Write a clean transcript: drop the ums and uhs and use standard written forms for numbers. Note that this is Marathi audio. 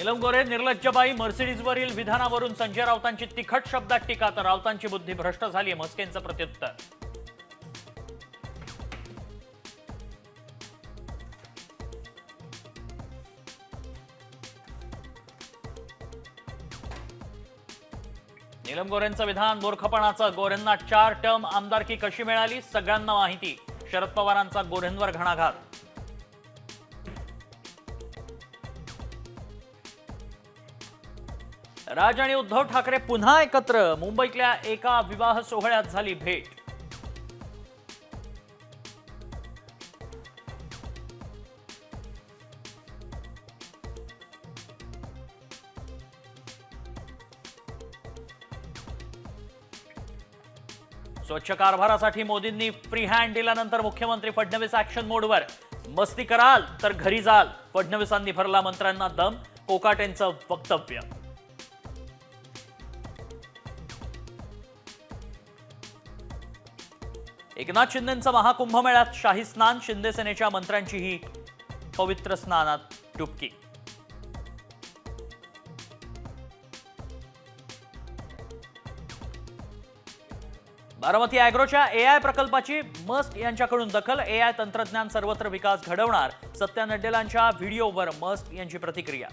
नीलम गोरे निर्लज्जबाई मर्सिडीजवरील विधानावरून संजय राऊतांची तिखट शब्दात टीका, तर राऊतांची बुद्धी भ्रष्ट झाली, म्हस्केंचं प्रत्युत्तर. नीलम गोरेंचं विधान मूर्खपणाचं, गोरेंना 4 टर्म आमदारकी कशी मिळाली सगळ्यांना माहिती, शरद पवारांचा गोरेंवर घणाघात. राज आणि उद्धव ठाकरे पुन्हा एकत्र, मुंबईतल्या एका विवाह सोहळ्यात झाली भेट. स्वच्छ कारभारासाठी मोदींनी फ्री हँड दिल्यानंतर मुख्यमंत्री फडणवीस ऍक्शन मोडवर. मस्ती कराल तर घरी जाल, फडणवीसांनी भरला मंत्र्यांना दम, कोकाटेंचं वक्तव्य. एकनाथ शिंदेंचं महाकुंभमेळ्यात शाही स्नान, शिंदे सेनेच्या मंत्र्यांचीही पवित्र स्नानात डुबकी. बारामती अॅग्रोच्या एआय प्रकल्पाची मस्क यांच्याकडून दखल, एआय तंत्रज्ञान सर्वत्र विकास घडवणार, सत्या नड्डेलांच्या व्हिडिओवर मस्क यांची प्रतिक्रिया.